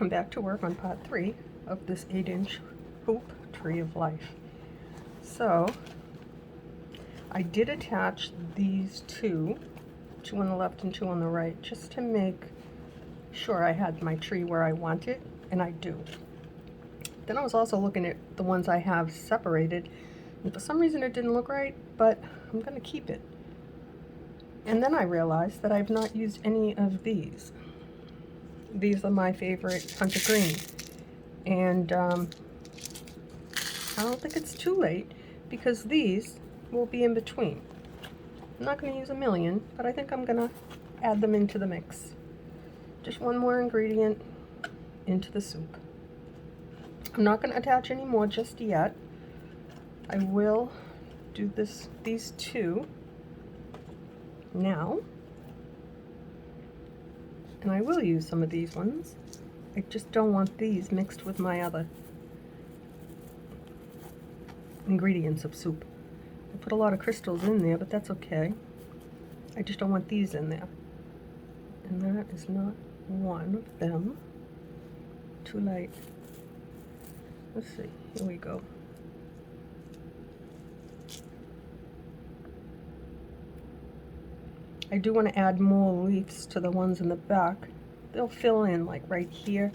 I'm back to work on part 3 of this 8-inch hoop tree of life. So I did attach these two on the left and 2 on the right, just to make sure I had my tree where I want it, and I do. Then I was also looking at the ones I have separated, and for some reason it didn't look right, but I'm going to keep it. And then I realized that I've not used any of these. These are my favorite hunter green, and I don't think it's too late because these will be in between. I'm not going to use a million, but I think I'm going to add them into the mix. Just one more ingredient into the soup. I'm not going to attach any more just yet. I will do these two now. And I will use some of these ones. I just don't want these mixed with my other ingredients of soup. I put a lot of crystals in there, but that's okay. I just don't want these in there. And that is not one of them. Too light. Let's see. Here we go. I do want to add more leaves to the ones in the back. They'll fill in like right here,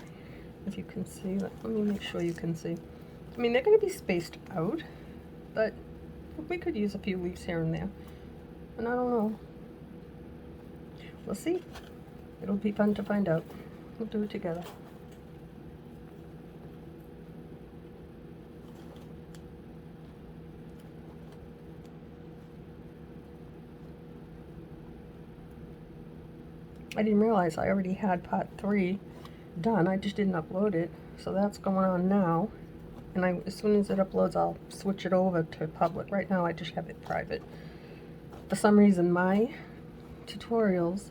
if you can see. Let me make sure you can see. I mean, they're going to be spaced out, but we could use a few leaves here and there. And I don't know. We'll see. It'll be fun to find out. We'll do it together. I didn't realize I already had part 3 done. I just didn't upload it. So that's going on now. And as soon as it uploads, I'll switch it over to public. Right now, I just have it private. For some reason, my tutorials,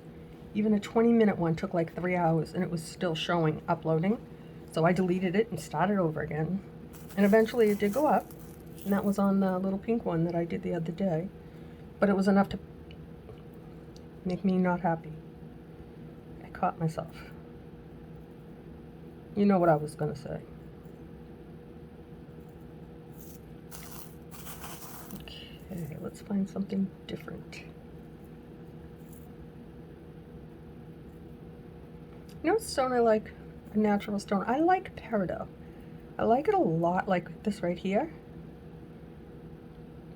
even a 20-minute one, took like 3 hours, and it was still showing uploading. So I deleted it and started over again. And eventually it did go up. And that was on the little pink one that I did the other day. But it was enough to make me not happy. Caught myself. You know what I was going to say. Okay, let's find something different. You know what stone I like? A natural stone. I like peridot. I like it a lot, like this right here.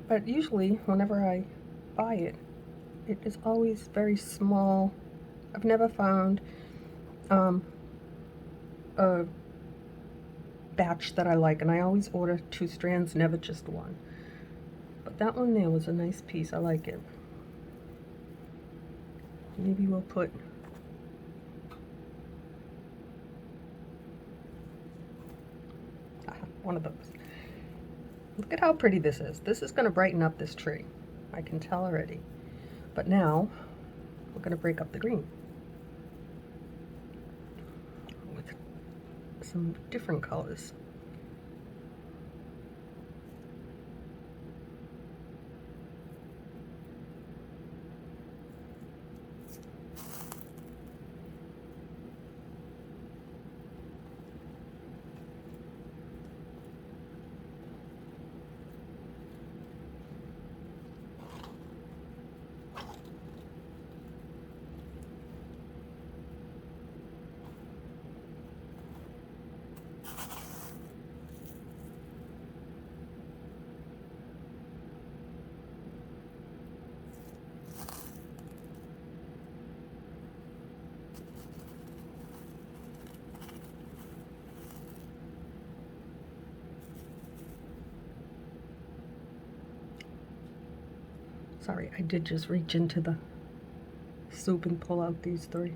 But usually, whenever I buy it, it is always very small. I've never found a batch that I like, and I always order 2 strands, never just one. But that one there was a nice piece. I like it. Maybe we'll put one of those. Look at how pretty this is. This is going to brighten up this tree. I can tell already. But now we're going to break up the green with some different colors. Sorry, I did just reach into the soup and pull out these 3.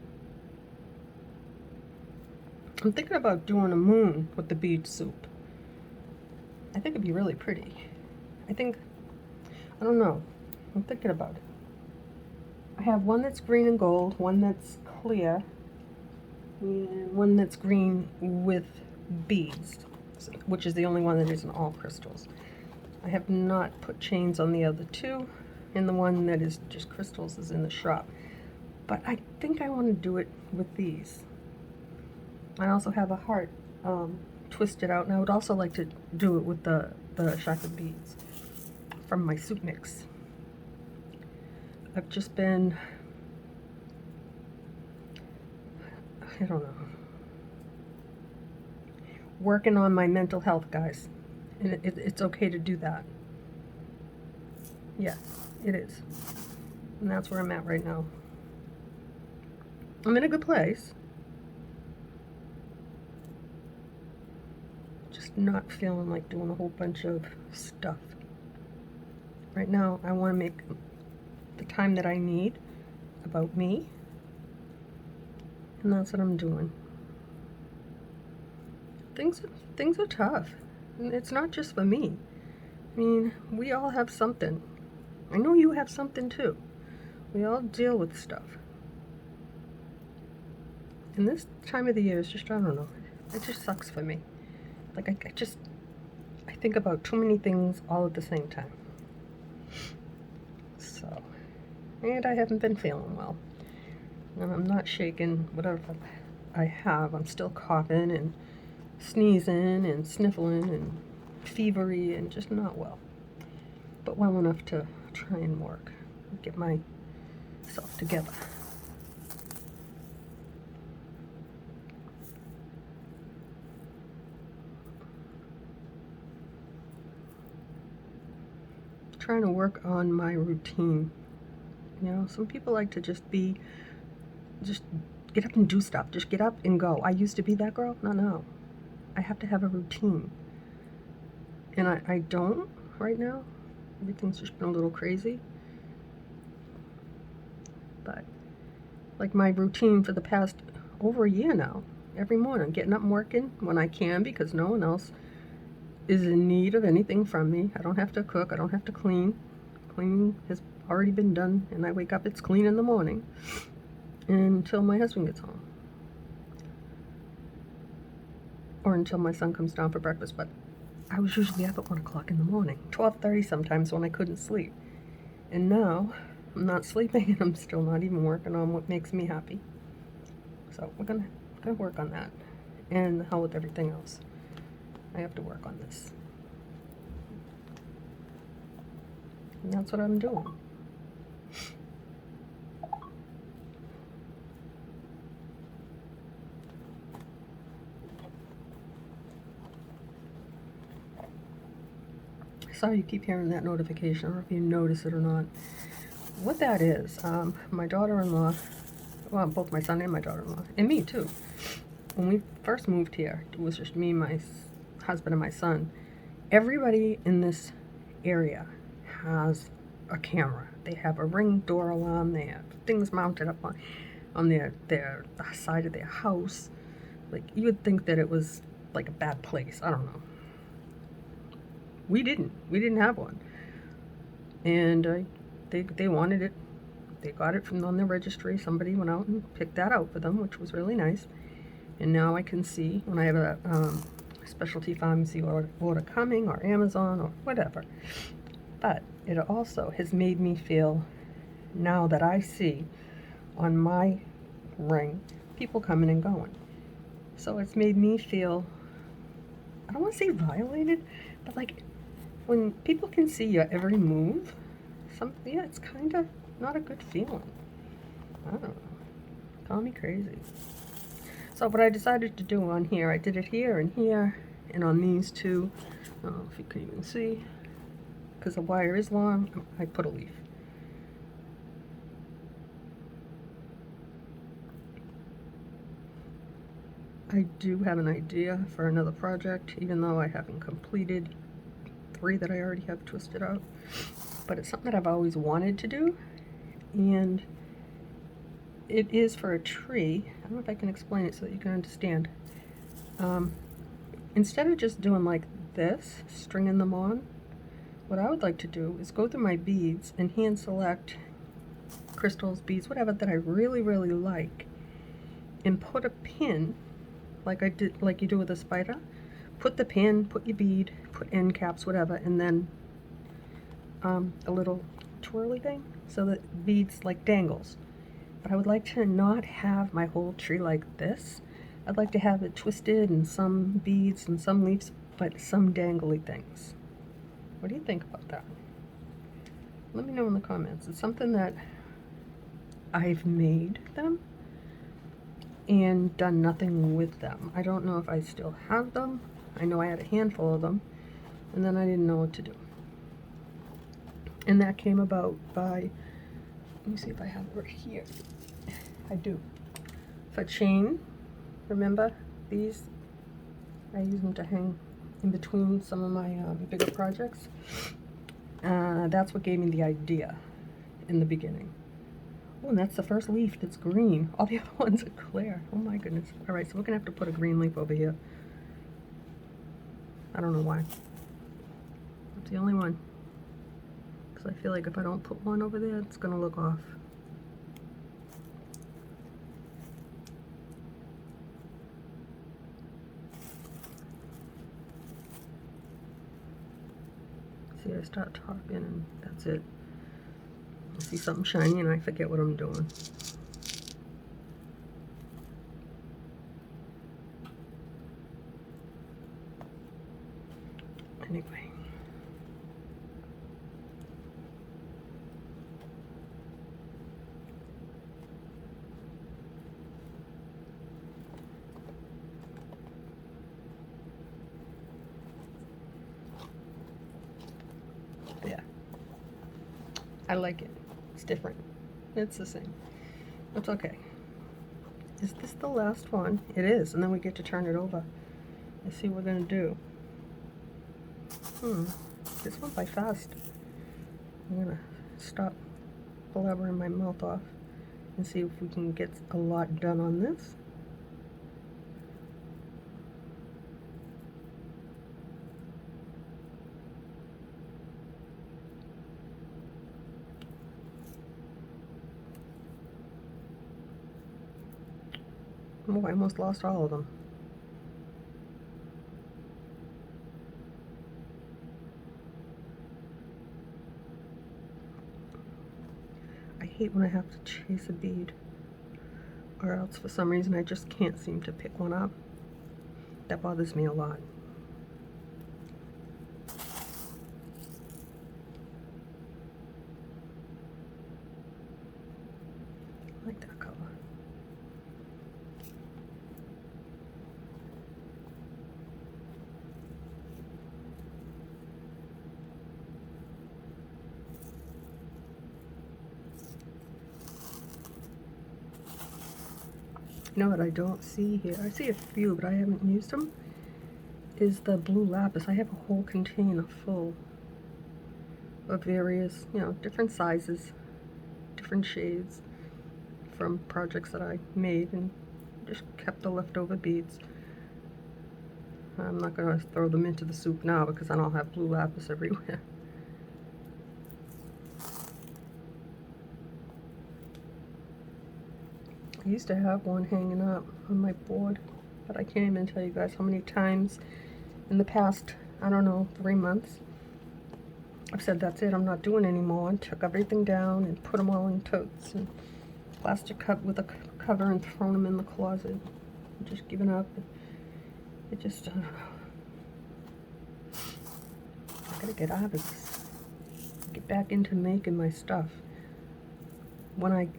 I'm thinking about doing a moon with the bead soup. I think it'd be really pretty. I don't know. I'm thinking about it. I have one that's green and gold, one that's clear, and one that's green with beads, which is the only one that isn't all crystals. I have not put chains on the other 2. And the one that is just crystals is in the shop. But I think I want to do it with these. I also have a heart twisted out, and I would also like to do it with the chakra beads from my soup mix. I've just been, I don't know, working on my mental health, guys. And it's okay to do that. Yes, it is. And that's where I'm at right now. I'm in a good place. Just not feeling like doing a whole bunch of stuff. Right now, I want to make the time that I need about me. And that's what I'm doing. Things are tough. And it's not just for me. I mean, we all have something. I know you have something too. We all deal with stuff. And this time of the year is just, I don't know, it just sucks for me. Like, I think about too many things all at the same time. So, and I haven't been feeling well. And I'm not shaking whatever I have. I'm still coughing and sneezing and sniffling and fevery and just not well. But well enough to try and work, get myself together. Trying to work on my routine. You know, some people like to just get up and do stuff. Just get up and go. I used to be that girl. No. I have to have a routine. And I don't right now. Everything's just been a little crazy. But like my routine for the past over a year now, every morning, getting up and working when I can because no one else is in need of anything from me. I don't have to cook. I don't have to clean. Cleaning has already been done, and I wake up, it's clean in the morning until my husband gets home. Or until my son comes down for breakfast, but I was usually up at 1 o'clock in the morning, 12:30 sometimes when I couldn't sleep. And now I'm not sleeping and I'm still not even working on what makes me happy. So we're gonna work on that. And the hell with everything else. I have to work on this. And that's what I'm doing. Sorry you keep hearing that notification. I don't know if you notice it or not. What that is, my daughter-in-law, well, both my son and my daughter-in-law, and me too. When we first moved here, it was just me, my husband, and my son. Everybody in this area has a camera. They have a Ring door alarm. They have things mounted up on their side of their house. Like, you would think that it was like a bad place. I don't know. We didn't have one. And they wanted it. They got it from on the registry. Somebody went out and picked that out for them, which was really nice. And now I can see when I have a specialty pharmacy order coming, or Amazon, or whatever. But it also has made me feel, now that I see on my Ring people coming and going. So it's made me feel, I don't want to say violated, but like when people can see your every move, yeah, it's kind of not a good feeling. I don't know. Call me crazy. So what I decided to do on here, I did it here and here, and on these two, I don't know if you can even see, because the wire is long, I put a leaf. I do have an idea for another project, even though I haven't completed 3 that I already have twisted out. But it's something that I've always wanted to do, and it is for a tree. I don't know if I can explain it so that you can understand. Instead of just doing like this, stringing them on, what I would like to do is go through my beads and hand select crystals, beads, whatever that I really, really like, and put a pin, like you do with a spider. Put the pin, put your bead, put end caps, whatever, and then a little twirly thing so that beads like dangles. But I would like to not have my whole tree like this, I'd like to have it twisted and some beads and some leaves, but some dangly things. What do you think about that? Let me know in the comments. It's something that I've made them and done nothing with them. I don't know if I still have them. I know I had a handful of them, and then I didn't know what to do. And that came about by, let me see if I have it right here. I do. For chain, remember these? I use them to hang in between some of my bigger projects. That's what gave me the idea in the beginning. Oh, and that's the first leaf that's green. All the other ones are clear. Oh my goodness. All right, so we're gonna have to put a green leaf over here. I don't know why. It's the only one. Because I feel like if I don't put one over there, it's gonna look off. See, I start talking and that's it. I see something shiny and I forget what I'm doing. Anyway. Yeah. I like it. It's different. It's the same. It's okay. Is this the last one? It is, and then we get to turn it over. Let's see what we're gonna do. This went by fast. I'm gonna stop blabbering my mouth off and see if we can get a lot done on this. Oh, I almost lost all of them. I hate when I have to chase a bead, or else for some reason I just can't seem to pick one up. That bothers me a lot. I like that color. You know what I don't see here? I see a few, but I haven't used them. Is the blue lapis. I have a whole container full of various, different sizes, different shades from projects that I made and just kept the leftover beads. I'm not going to throw them into the soup now because I don't have blue lapis everywhere. I used to have one hanging up on my board, but I can't even tell you guys how many times in the past, I don't know, 3 months, I've said that's it, I'm not doing anymore, and took everything down and put them all in totes and plastic cup with a cover and thrown them in the closet. I'm just giving up. It just, I don't know. I gotta get out of this. Get back into making my stuff.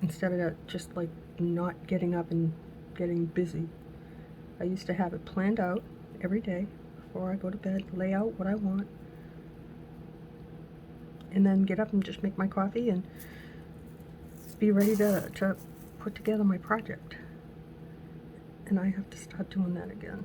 Instead of just like not getting up and getting busy. I used to have it planned out every day before I go to bed, lay out what I want, and then get up and just make my coffee and be ready to put together my project. And I have to start doing that again.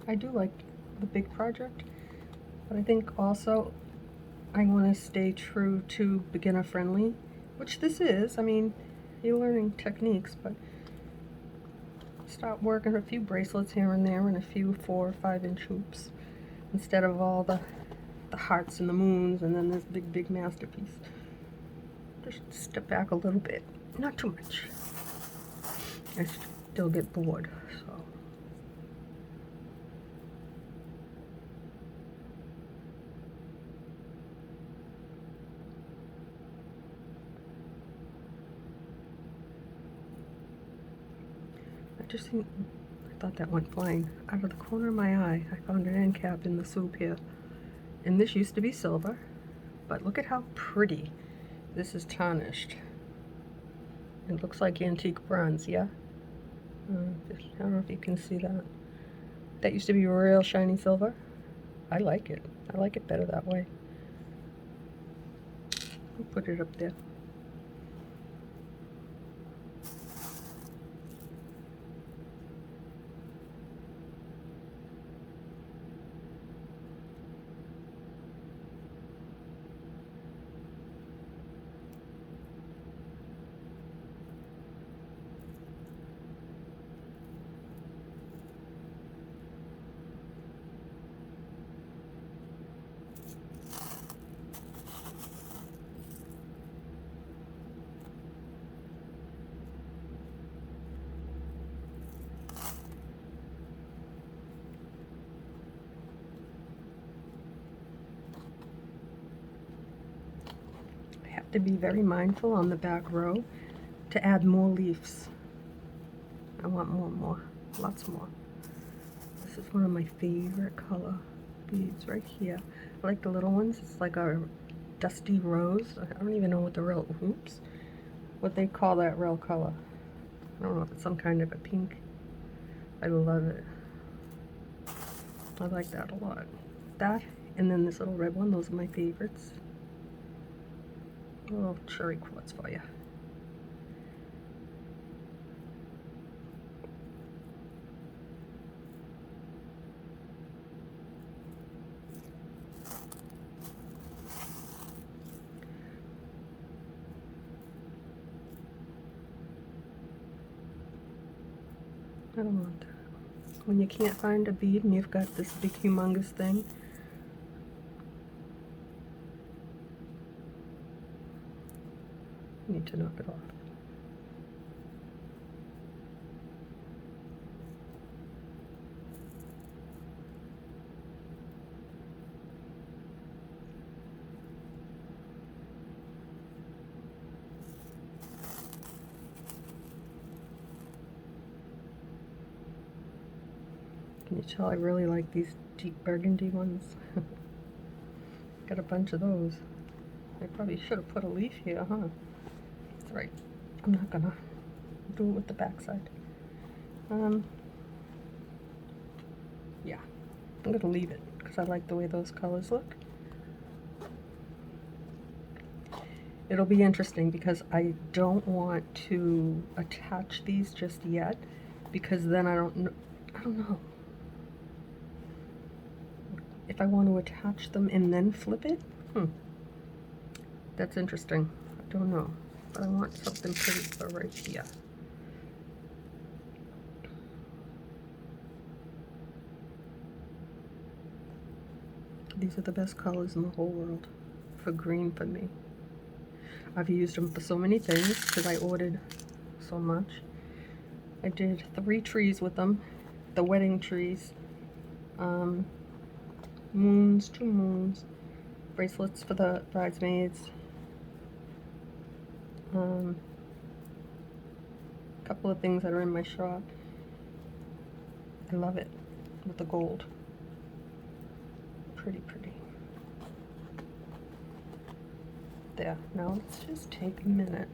I do like the big project, but I think also I want to stay true to beginner friendly, which this is. I mean, you're learning techniques, but start working a few bracelets here and there and a few 4 or 5 inch hoops instead of all the hearts and the moons and then this big masterpiece. Just step back a little bit, not too much. still get bored, so. I thought that went flying out of the corner of my eye. I found an end cap in the soup here. And this used to be silver, but look at how pretty this is tarnished. It looks like antique bronze, yeah? I don't know if you can see that. That used to be real shiny silver. I like it. I like it better that way. I'll put it up there. To be very mindful on the back row to add more leaves. I want more, lots more. This is one of my favorite color beads right here. I like the little ones. It's like a dusty rose. I don't even know what the real, what they call that real color. I don't know if it's some kind of a pink. I love it. I like that a lot. That, and then this little red one, those are my favorites. A little cherry quartz for you. I don't want that. When you can't find a bead and you've got this big humongous thing, you need to knock it off. Can you tell I really like these deep burgundy ones? Got a bunch of those. I probably should have put a leaf here, huh? That's right. I'm not gonna do it with the back side. Yeah, I'm gonna leave it because I like the way those colors look. It'll be interesting because I don't want to attach these just yet because then I don't know. If I want to attach them and then flip it, that's interesting. I don't know, but I want something pretty for right here. These are the best colors in the whole world for green for me. I've used them for so many things because I ordered so much. I did 3 trees with them, the wedding trees, moons, 2 moons, bracelets for the bridesmaids, a couple of things that are in my shop. I love it with the gold. Pretty. There. Now let's just take a minute.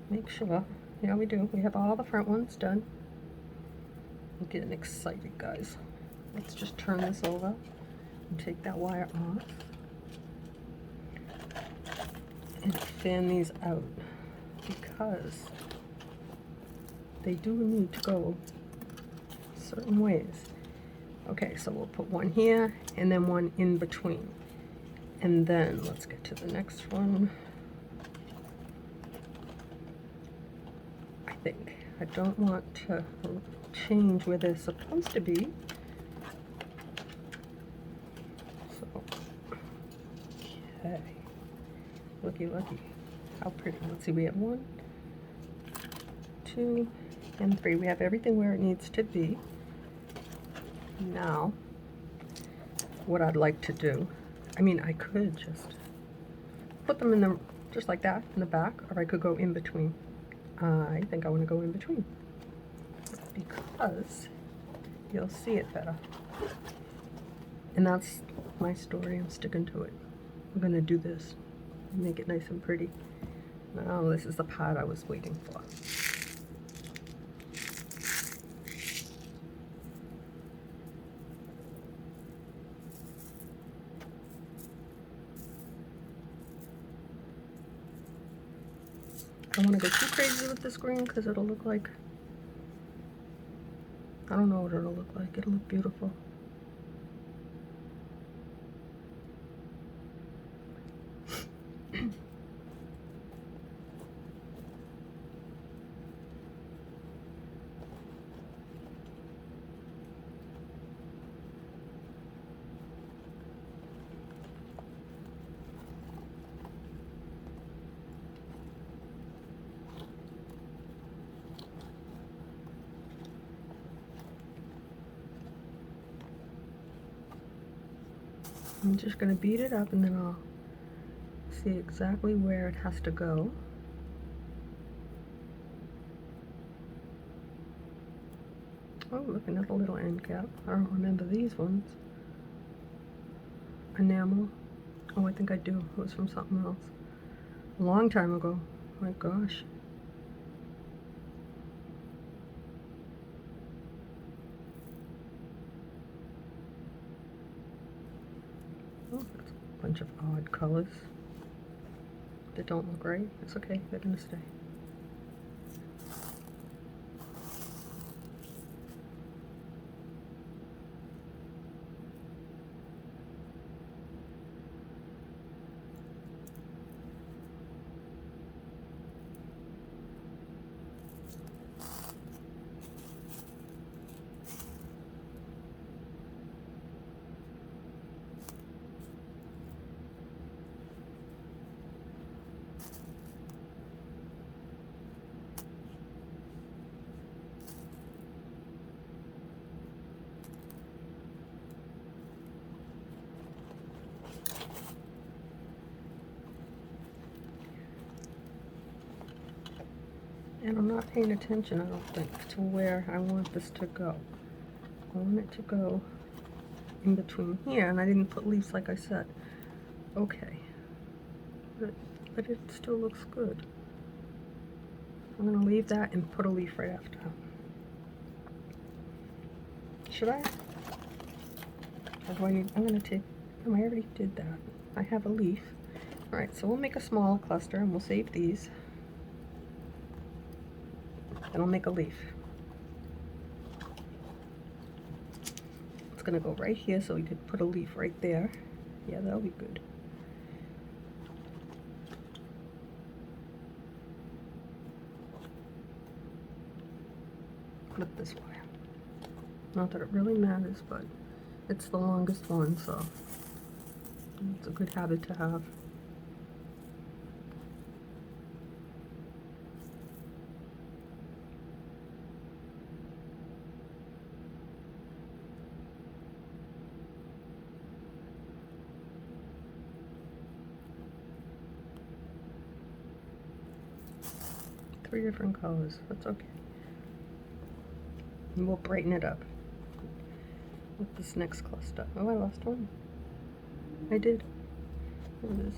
Make sure. Yeah, we do. We have all the front ones done. I'm getting excited, guys. Let's just turn this over and take that wire off. And fan these out because they do need to go certain ways. Okay, so we'll put one here and then one in between. And then let's get to the next one. I think I don't want to change where they're supposed to be. So, okay. Looky. How pretty. Let's see, we have 1, 2, and 3. We have everything where it needs to be. Now, what I'd like to do, I mean, I could just put them in the, just like that, in the back, or I could go in between. I think I want to go in between because you'll see it better. And that's my story. I'm sticking to it. I'm going to do this, make it nice and pretty. Now this is the part I was waiting for. I don't want to go too crazy with this green because it'll look like, I don't know what it'll look like. It'll look beautiful. I'm just going to beat it up and then I'll see exactly where it has to go. Oh, look, another little end cap. I don't remember these ones. Enamel. Oh, I think I do. It was from something else. A long time ago. My gosh. Oh, that's a bunch of odd colors that don't look right. It's okay, they're gonna stay. And I'm not paying attention, I don't think, to where I want this to go. I want it to go in between here, and I didn't put leaves like I said. Okay. But it still looks good. I'm going to leave that and put a leaf right after. Should I? Or do I need, I'm going to take, oh, I already did that. I have a leaf. Alright, so we'll make a smaller cluster and we'll save these. And I'll make a leaf. It's going to go right here so we could put a leaf right there. Yeah, that'll be good. Put it this way. Not that it really matters, but it's the longest one, so it's a good habit to have. Three different colors, that's okay. And we'll brighten it up with this next cluster. Oh, I lost one. I did. There it is.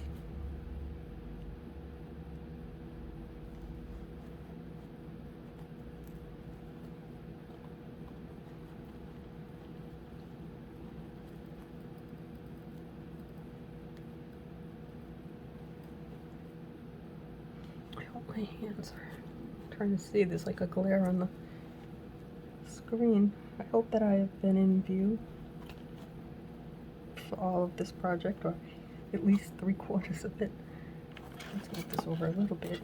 I hope my hands are trying to see. There's like a glare on the screen. I hope that I have been in view for all of this project, or at least 3/4 of it. Let's move this over a little bit.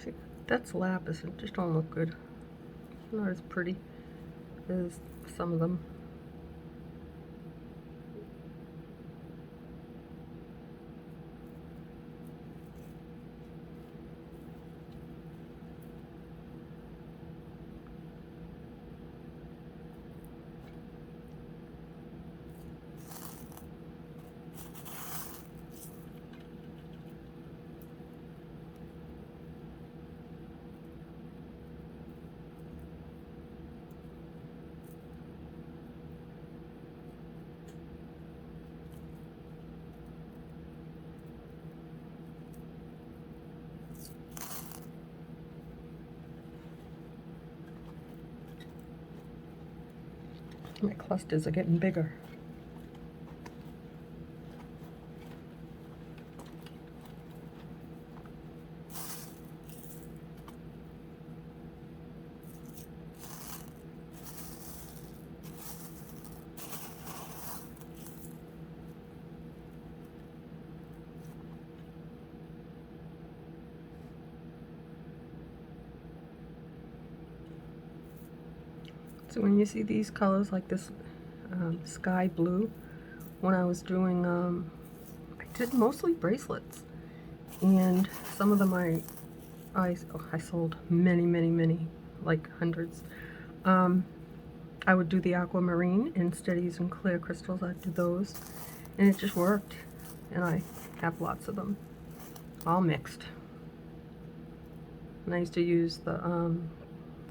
See, that's lapis. It just don't look good. Not as pretty as some of them. My clusters are getting bigger. So when you see these colors like this sky blue, when I was doing, I did mostly bracelets, and some of them I sold many, like hundreds. I would do the aquamarine instead of using clear crystals. I'd do those, and it just worked, and I have lots of them, all mixed. And I used to use the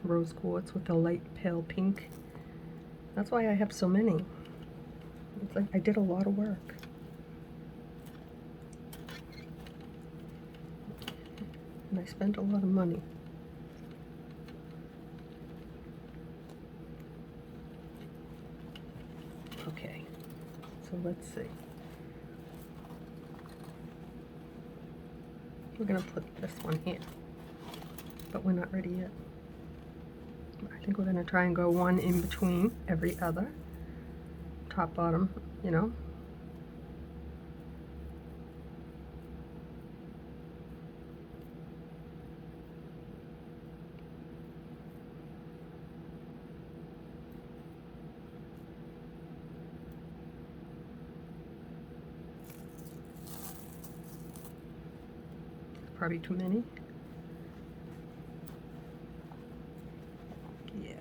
rose quartz with the light pale pink. That's why I have so many. It's like I did a lot of work. And I spent a lot of money. Okay, so let's see. We're gonna put this one here, but we're not ready yet. I think we're gonna try and go one in between every other. Top, bottom, you know. Probably too many. Yeah.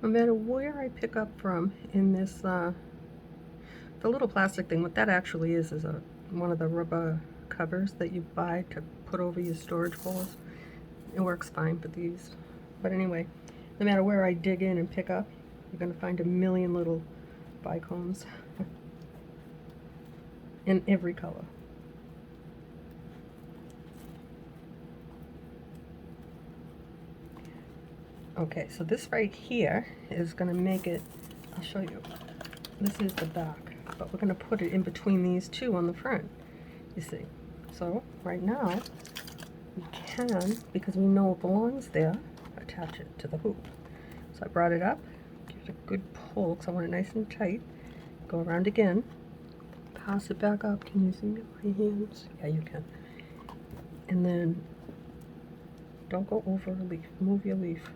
No matter where I pick up from in this, the little plastic thing, what that actually is one of the rubber covers that you buy to put over your storage bowls. It works fine for these. But anyway, no matter where I dig in and pick up, you're going to find a million little bicones in every color. Okay, so this right here is going to make it, I'll show you. This is the back, but we're going to put it in between these two on the front, you see. So right now, we can, because we know it belongs there, attach it to the hoop. So I brought it up, give it a good pull because I want it nice and tight. Go around again, pass it back up. Can you see my hands? Yeah, you can. And then don't go over a leaf, move your leaf.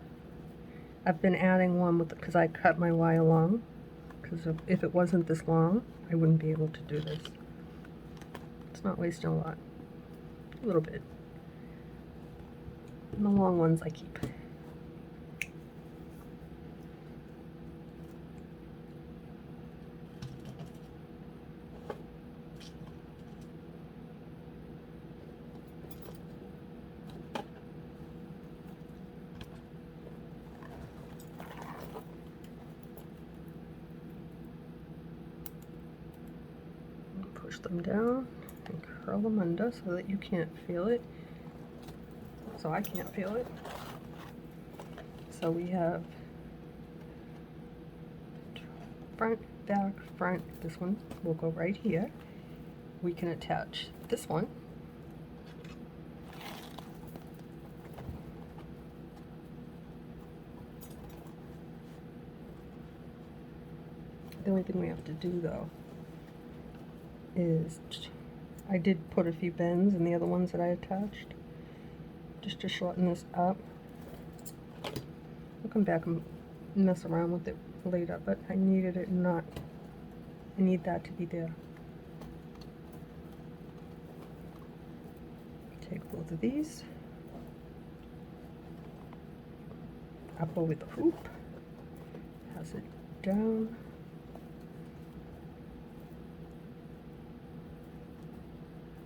I've been adding one with, because I cut my wire long, because if it wasn't this long, I wouldn't be able to do this. It's not wasting a lot, a little bit. And the long ones I keep. push them down and curl them under so that you can't feel it. So I can't feel it. So we have front, back, front. This one will go right here. We can attach this one. The only thing we have to do though is, I did put a few bends in the other ones that I attached just to shorten this up. I'll come back and mess around with it later, but I needed it not, I need that to be there. Take both of these, up over the hoop, pass it down,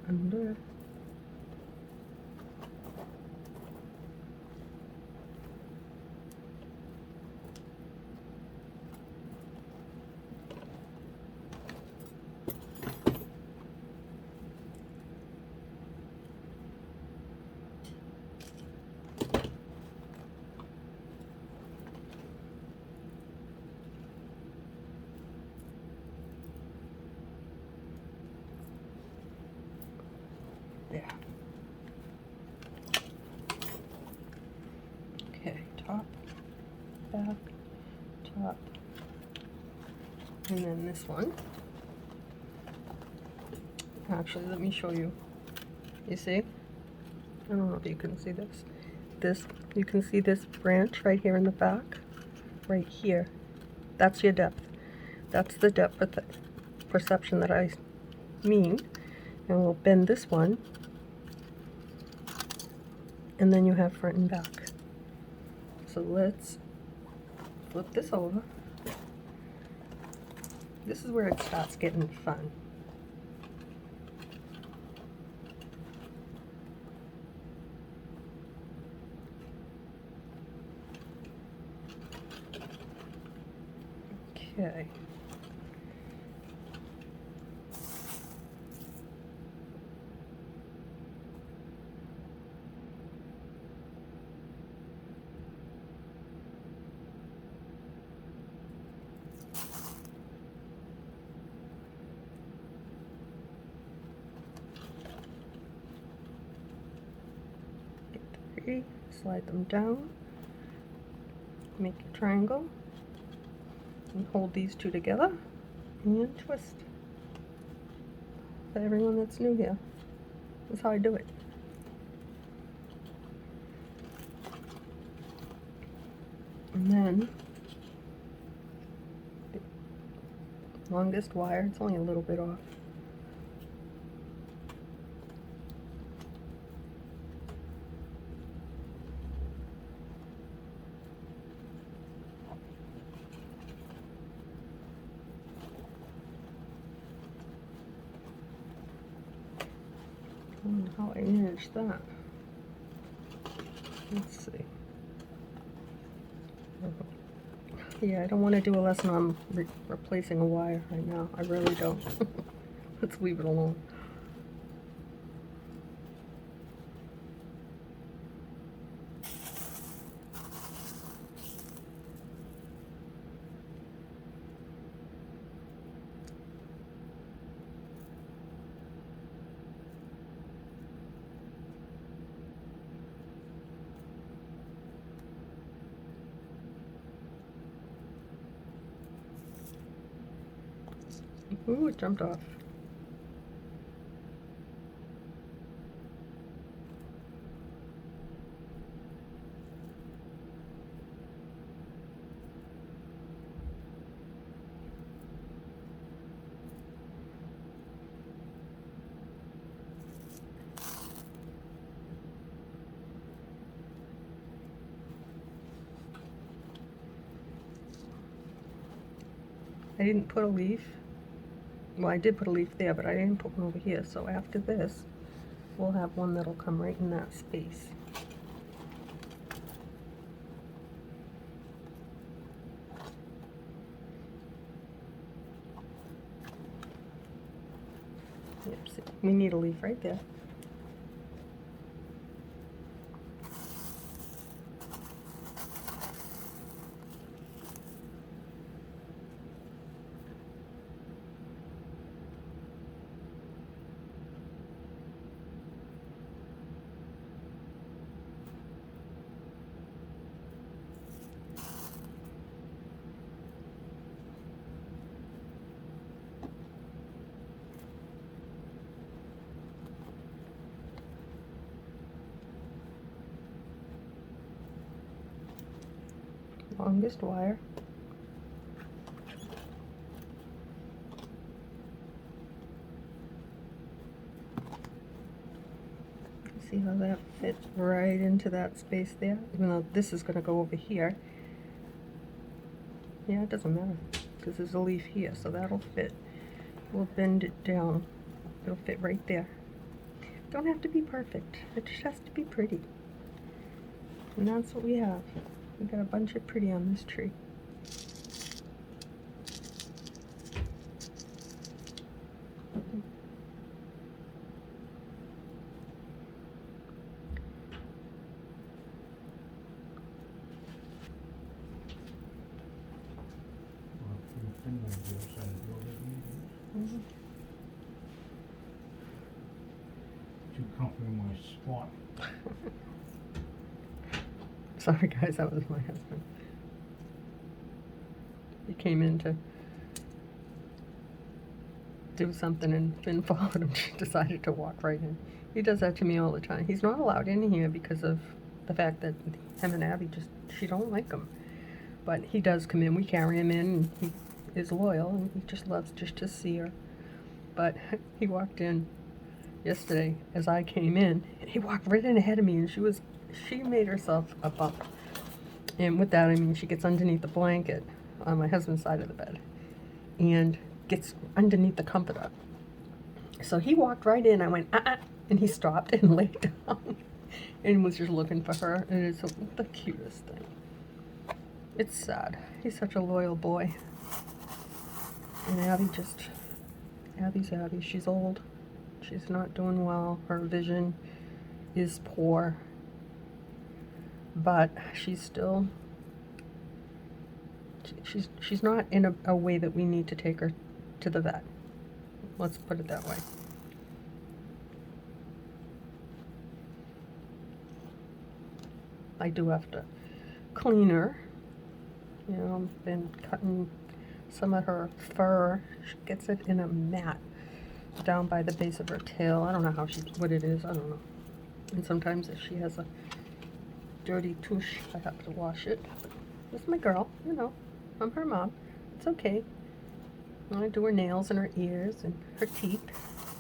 under, there. Okay, top, back, top, and then this one. Actually, let me show you. You see? I don't know if you can see this. You can see this branch right here in the back? Right here. That's your depth. That's the depth of the perception that I mean. And we'll bend this one. And then you have front and back. So let's flip this over. This is where it starts getting fun. Okay. Get 3, slide them down, make a triangle, and hold these two together, and twist. For everyone that's new here, that's how I do it. And then, the longest wire, it's only a little bit off. I don't know how I managed that. Let's see. Yeah, I don't want to do a lesson on replacing a wire right now. I really don't. Let's leave it alone. Ooh, it jumped off. I didn't put a leaf. Well, I did put a leaf there, but I didn't put one over here. So after this, we'll have one that'll come right in that space. Yep, see, we need a leaf right there. Longest wire. See how that fits right into that space there? Even though this is going to go over here. Yeah, it doesn't matter because there's a leaf here, so that'll fit. We'll bend it down. It'll fit right there. Don't have to be perfect. It just has to be pretty. And that's what we have. We got a bunch of pretty on this tree. Mm-hmm. Too comfortable in my spot. Sorry guys, that was my husband. He came in to do something and Finn followed him. She decided to walk right in. He does that to me all the time. He's not allowed in here because of the fact that him and Abby she don't like him. But he does come in. We carry him in and he is loyal and he just loves just to see her. But he walked in yesterday as I came in. He walked right in ahead of me and she made herself a bump. And with that I mean she gets underneath the blanket on my husband's side of the bed and gets underneath the comforter. So he walked right in. I went, and he stopped and laid down and was just looking for her. And it's the cutest thing. It's sad. He's such a loyal boy. And Abby's Abby. She's old. She's not doing well. Her vision is poor. But she's still, she's not in a way that we need to take her to the vet. Let's put it that way. I do have to clean her. You know, I've been cutting some of her fur. She gets it in a mat down by the base of her tail. I don't know what it is. I don't know. And sometimes if she has a dirty tush, I have to wash it. This is my girl, you know. I'm her mom. It's okay. I do her nails and her ears and her teeth.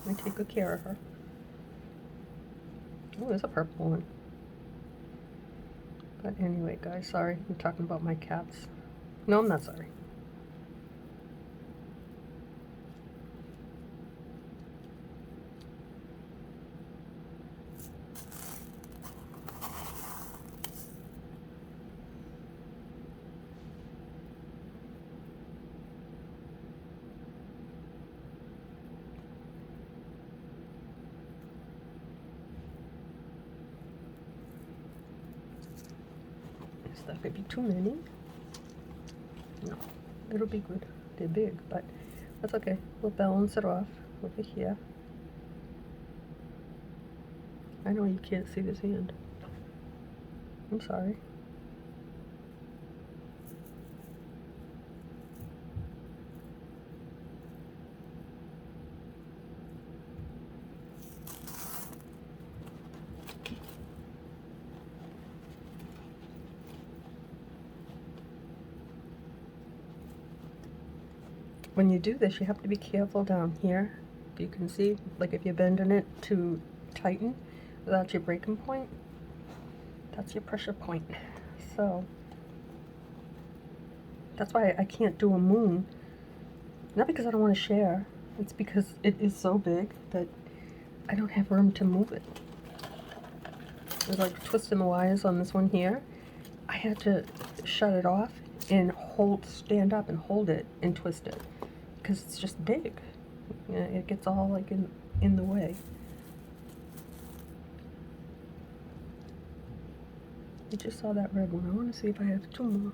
I take good care of her. Oh, there's a purple one. But anyway, guys, sorry. I'm talking about my cats. No, I'm not sorry. That could be too many. No, it'll be good. They're big, but that's okay. We'll balance it off over here. I know you can't see this hand. I'm sorry. When you do this, you have to be careful down here. If you can see, like if you're bending it to tighten, that's your breaking point. That's your pressure point. So that's why I can't do a moon. Not because I don't want to share. It's because it is so big that I don't have room to move it. It's like twisting the wires on this one here. I had to shut it off and stand up and hold it and twist it because it's just big. It gets all like in the way. I just saw that red one. I want to see if I have two more.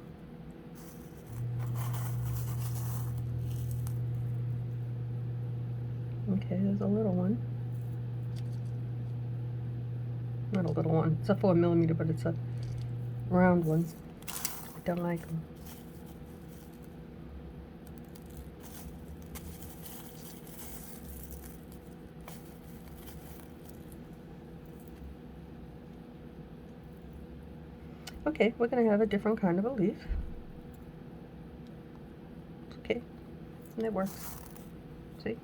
Okay, there's a little one. Not a little one. It's a 4mm, but it's a round one. I don't like them. Okay, we're going to have a different kind of a leaf. Okay, and it works. See?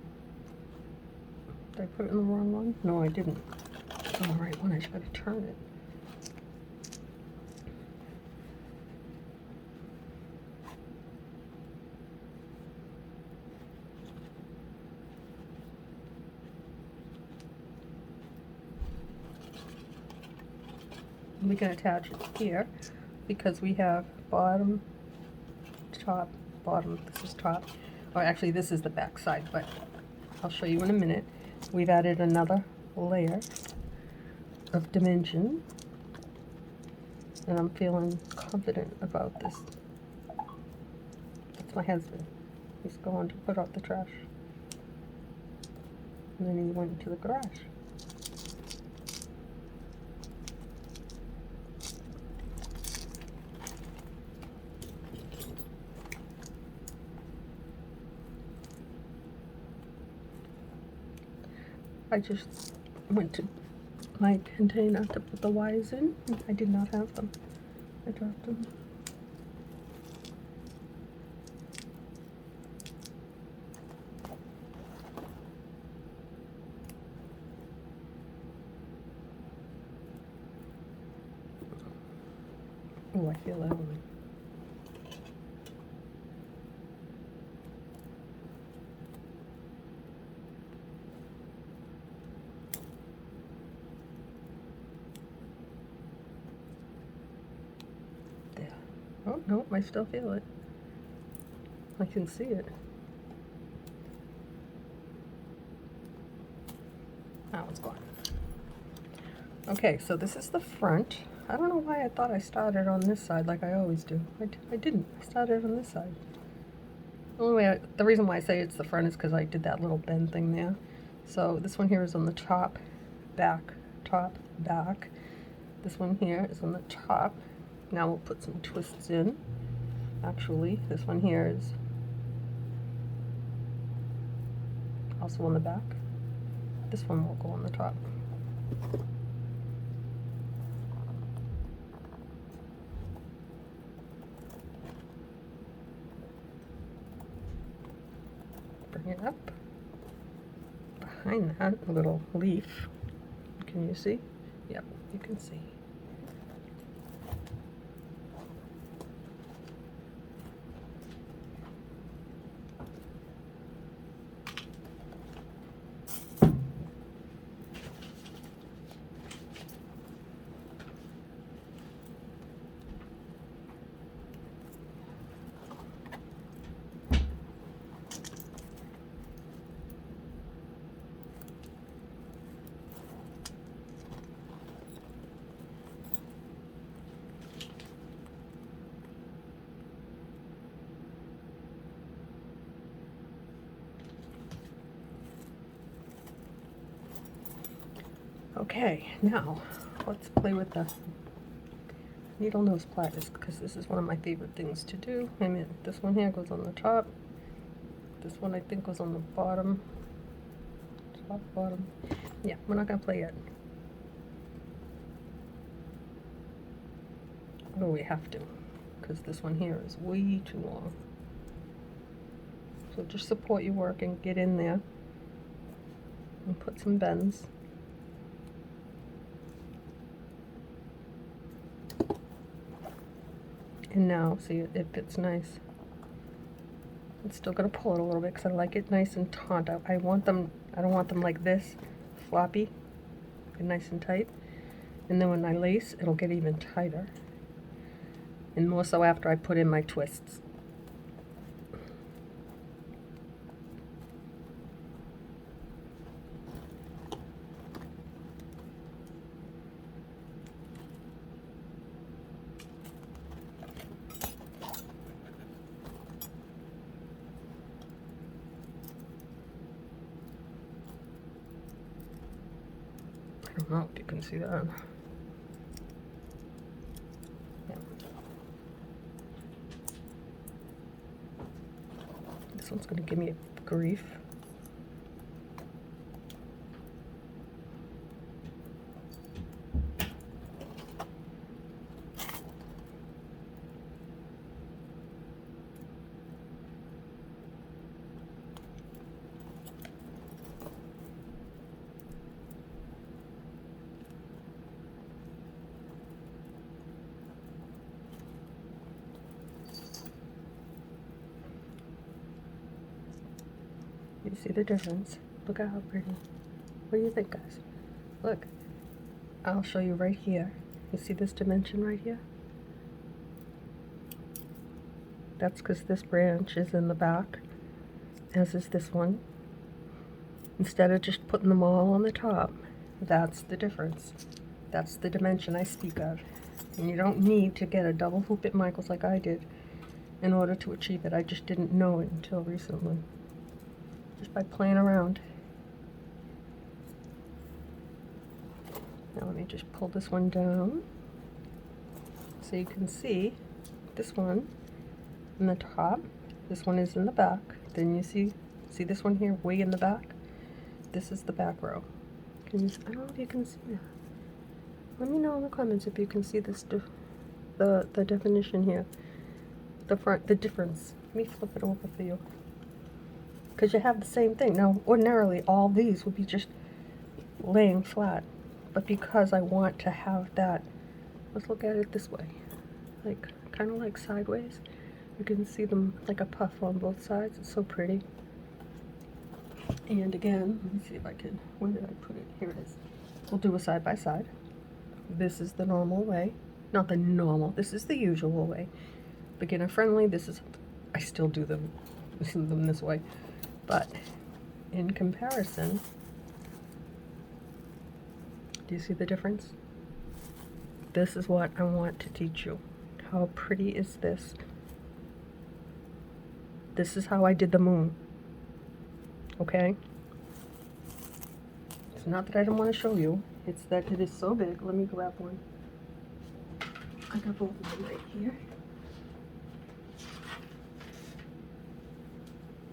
Did I put it in the wrong one? No, I didn't. Oh, the right one. I just got to turn it. We can attach it here because we have bottom, top, bottom. This is top. Or actually, this is the back side, but I'll show you in a minute. We've added another layer of dimension, and I'm feeling confident about this. That's my husband. He's going to put out the trash. And then he went into the garage. I just went to my container to put the Y's in. I did not have them. I dropped them. Oh, I feel that one. There. Oh, no, I still feel it. I can see it. Now it's gone. Okay, so this is the front. I don't know why I thought I started on this side like I always do. I didn't. I started on this side. The reason why I say it's the front is because I did that little bend thing there. So this one here is on the top, back, top, back. This one here is on the top. Now we'll put some twists in. Actually, this one here is also on the back. This one will go on the top. Bring it up. Behind that little leaf, can you see? Yep, you can see. Okay, now let's play with the needle nose pliers because this is one of my favorite things to do. I mean, this one here goes on the top. This one I think goes on the bottom. Top, bottom. Yeah, we're not gonna play yet. Oh, we have to, because this one here is way too long. So just support your work and get in there and put some bends. And now, see, it fits nice. I'm still gonna pull it a little bit because I like it nice and taut. I don't want them like this, floppy, and nice and tight. And then when I lace, it'll get even tighter. And more so after I put in my twists. don't know if you can see that. Yeah. This one's going to give me grief. You see the difference? Look at how pretty. What do you think, guys? Look, I'll show you right here. You see this dimension right here? That's because this branch is in the back, as is this one. Instead of just putting them all on the top, that's the difference. That's the dimension I speak of. And you don't need to get a double hoop at Michael's like I did in order to achieve it. I just didn't know it until recently. Just by playing around. Now let me just pull this one down so you can see this one in the top. This one is in the back. Then you see this one here way in the back? This is the back row. Can you, I don't know if you can see that. Let me know in the comments if you can see this the definition here. The difference. Let me flip it over for you. Because you have the same thing. Now, ordinarily, all these would be just laying flat. But because I want to have that, let's look at it this way. Like, kind of like sideways. You can see them like a puff on both sides. It's so pretty. And again, let me see if I can, where did I put it? Here it is. We'll do a side by side. This is the normal way. Not the normal, this is the usual way. Beginner friendly, this is, I still do them this way. But in comparison, do you see the difference? This is what I want to teach you. How pretty is this? This is how I did the moon. Okay? It's not that I don't want to show you. It's that it is so big. Let me grab one. I got both of them right here.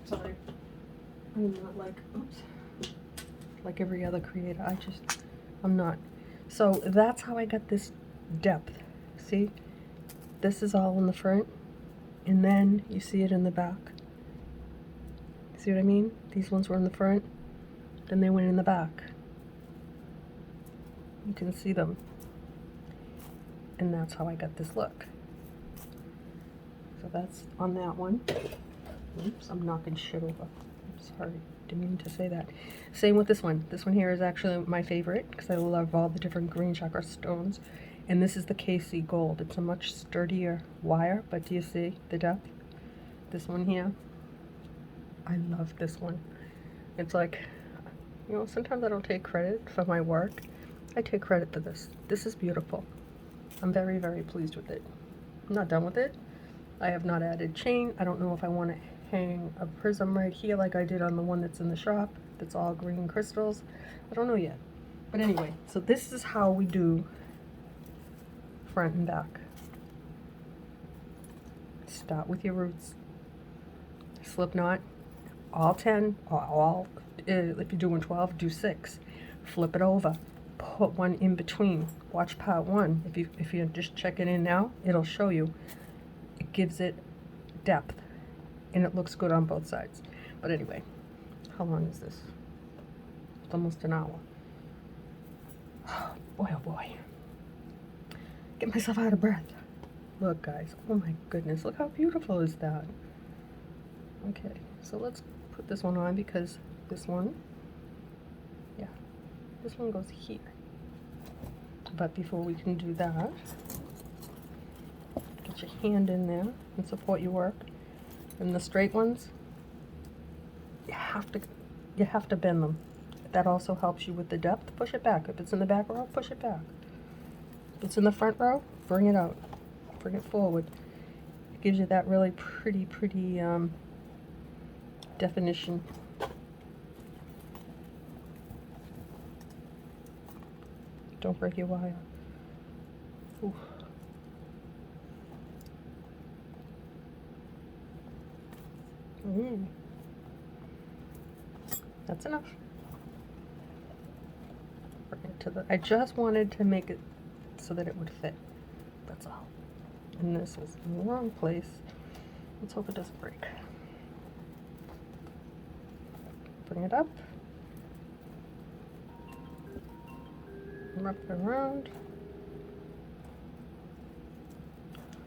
Sorry. I'm not like, oops, like every other creator. I'm not. So that's how I got this depth. See? This is all in the front, and then you see it in the back. See what I mean? These ones were in the front, then they went in the back. You can see them. And that's how I got this look. So that's on that one. Oops, I'm knocking shit over. I'm sorry, didn't mean to say that. Same with this one. This one here is actually my favorite because I love all the different green chakra stones. And this is the KC Gold. It's a much sturdier wire, but do you see the depth? This one here, I love this one. It's like, you know, sometimes I don't take credit for my work. I take credit for this. This is beautiful. I'm very, very pleased with it. I'm not done with it. I have not added chain. I don't know if I want to hang a prism right here like I did on the one that's in the shop. That's all green crystals. I don't know yet. But anyway, so this is how we do front and back. Start with your roots. Slip knot. All 10, if you're doing 12, do 6. Flip it over. Put one in between. Watch part 1. If you're just checking in now, it'll show you. It gives it depth, and it looks good on both sides. But anyway, how long is this? It's almost an hour. Boy, oh boy. Get myself out of breath. Look, guys. Oh my goodness. Look how beautiful is that. Okay, so let's put this one on because this one, yeah, this one goes here. But before we can do that, get your hand in there and support your work. And the straight ones, you have to bend them. That also helps you with the depth. Push it back. If it's in the back row, push it back. If it's in the front row, bring it out. Bring it forward. It gives you that really pretty definition. Don't break your wire. Oof. That's enough. Bring it to the, I just wanted to make it so that it would fit. That's all. And this is in the wrong place. Let's hope it doesn't break. Bring it up. Wrap it around.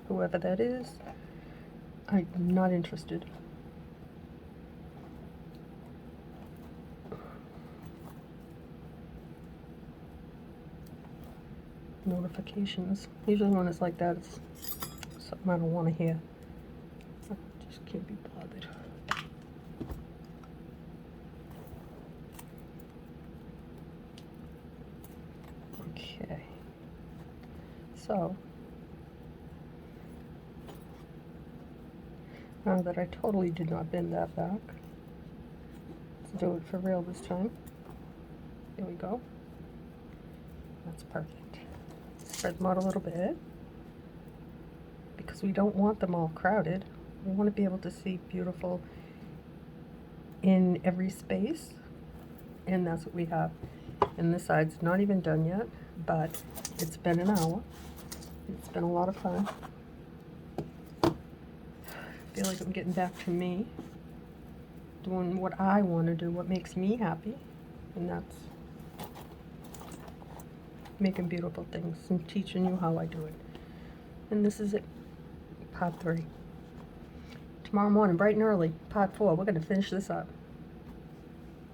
Whoever that is, I'm not interested. Notifications. Usually when it's like that, it's something I don't want to hear. I just can't be bothered. Okay. So, now that I totally did not bend that back, let's do it for real this time. There we go. That's perfect. Spread them out a little bit because we don't want them all crowded. We want to be able to see beautiful in every space, and that's what we have. And this side's not even done yet, but it's been an hour. It's been a lot of fun. I feel like I'm getting back to me, doing what I want to do, what makes me happy, and that's making beautiful things and teaching you how I do it. And this is it, part 3. Tomorrow morning, bright and early, part 4, we're going to finish this up.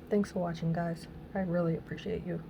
Thanks for watching, guys. I really appreciate you.